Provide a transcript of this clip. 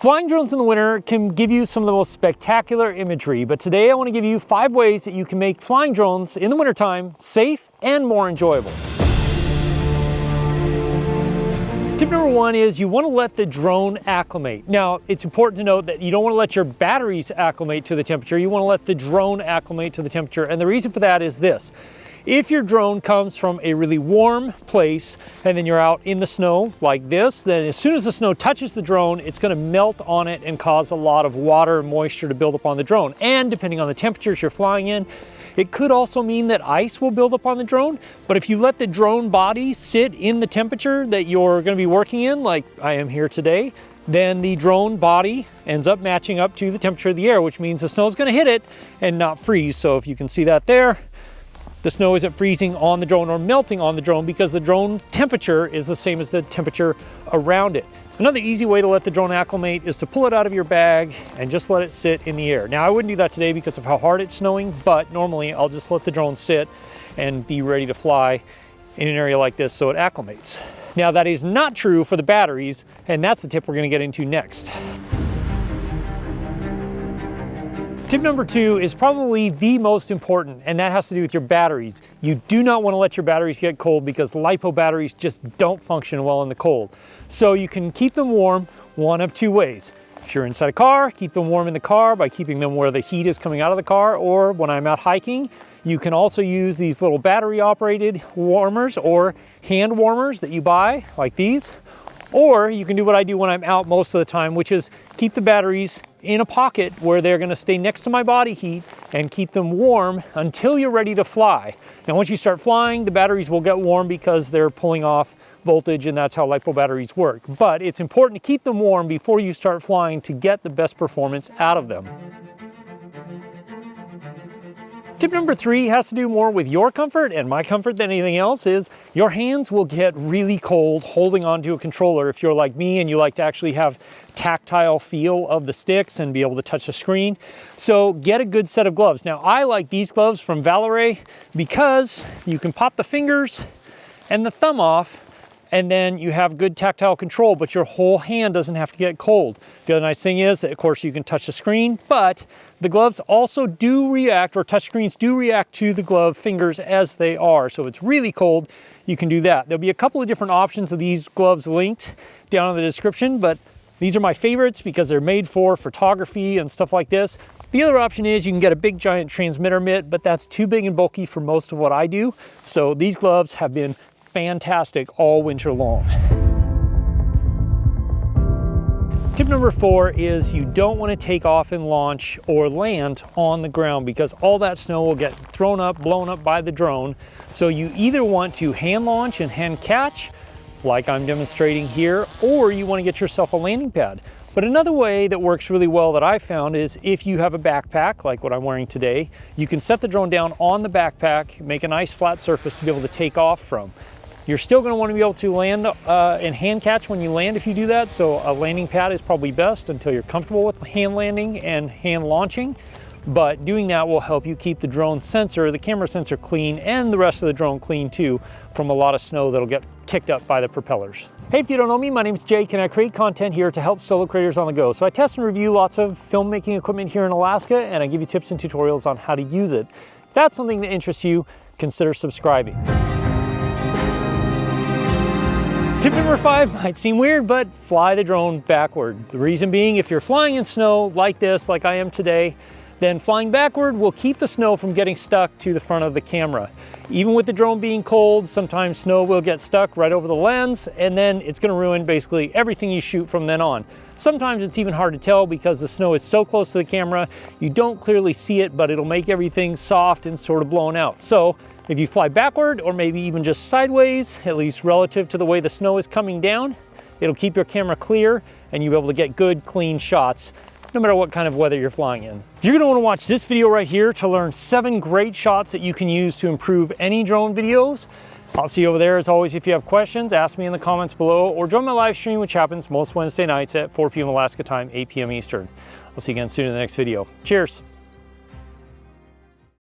Flying drones in the winter can give you some of the most spectacular imagery, but today I want to give you 5 ways that you can make flying drones in the wintertime safe and more enjoyable. Tip number 1 is you want to let the drone acclimate. Now, it's important to note that you don't want to let your batteries acclimate to the temperature. You want to let the drone acclimate to the temperature. And the reason for that is this. If your drone comes from a really warm place and then you're out in the snow like this, then as soon as the snow touches the drone, it's going to melt on it and cause a lot of water and moisture to build up on the drone. And depending on the temperatures you're flying in, it could also mean that ice will build up on the drone. But if you let the drone body sit in the temperature that you're going to be working in, like I am here today, then the drone body ends up matching up to the temperature of the air, which means the snow is going to hit it and not freeze. So if you can see that there, the snow isn't freezing on the drone or melting on the drone because the drone temperature is the same as the temperature around it. Another easy way to let the drone acclimate is to pull it out of your bag and just let it sit in the air. Now, I wouldn't do that today because of how hard it's snowing, but normally I'll just let the drone sit and be ready to fly in an area like this so it acclimates. Now, that is not true for the batteries, and that's the tip we're going to get into next. Tip number 2 is probably the most important, and that has to do with your batteries. You do not want to let your batteries get cold because LiPo batteries just don't function well in the cold. So you can keep them warm one of 2 ways. If you're inside a car, keep them warm in the car by keeping them where the heat is coming out of the car, or when I'm out hiking, you can also use these little battery operated warmers or hand warmers that you buy, like these. Or you can do what I do when I'm out most of the time, which is keep the batteries in a pocket where they're going to stay next to my body heat and keep them warm until you're ready to fly. Now, once you start flying, the batteries will get warm because they're pulling off voltage, and that's how LiPo batteries work. But it's important to keep them warm before you start flying to get the best performance out of them. Tip number 3 has to do more with your comfort and my comfort than anything else. Is your hands will get really cold holding onto a controller if you're like me and you like to actually have tactile feel of the sticks and be able to touch the screen. So get a good set of gloves. Now, I like these gloves from Valeray because you can pop the fingers and the thumb off, and then you have good tactile control, but your whole hand doesn't have to get cold. The other nice thing is that, of course, you can touch the screen, but the gloves also do react, or touch screens do react to the glove fingers as they are. So if it's really cold, you can do that. There'll be a couple of different options of these gloves linked down in the description, but these are my favorites because they're made for photography and stuff like this. The other option is you can get a big giant transmitter mitt, but that's too big and bulky for most of what I do. So these gloves have been fantastic all winter long. Tip number 4 is you don't want to take off and launch or land on the ground because all that snow will get thrown up, blown up by the drone. So you either want to hand launch and hand catch, like I'm demonstrating here, or you want to get yourself a landing pad. But another way that works really well that I found is if you have a backpack, like what I'm wearing today, you can set the drone down on the backpack, make a nice flat surface to be able to take off from. You're still going to want to be able to land and hand catch when you land if you do that, so a landing pad is probably best until you're comfortable with hand landing and hand launching. But doing that will help you keep the drone sensor, the camera sensor, clean, and the rest of the drone clean too from a lot of snow that'll get kicked up by the propellers. Hey, if you don't know me, my name's Jake and I create content here to help solo creators on the go. So I test and review lots of filmmaking equipment here in Alaska, and I give you tips and tutorials on how to use it. If that's something that interests you, consider subscribing. Tip number 5 might seem weird, but fly the drone backward. The reason being, if you're flying in snow like this, like I am today, then flying backward will keep the snow from getting stuck to the front of the camera. Even with the drone being cold, sometimes snow will get stuck right over the lens, and then it's going to ruin basically everything you shoot from then on. Sometimes it's even hard to tell because the snow is so close to the camera, you don't clearly see it, but it'll make everything soft and sort of blown out. So if you fly backward, or maybe even just sideways, at least relative to the way the snow is coming down, it'll keep your camera clear and you'll be able to get good, clean shots no matter what kind of weather you're flying in. You're going to want to watch this video right here to learn 7 great shots that you can use to improve any drone videos. I'll see you over there. As always, if you have questions, ask me in the comments below, or join my live stream, which happens most Wednesday nights at 4 p.m. Alaska time, 8 p.m. Eastern. I'll see you again soon in the next video. Cheers.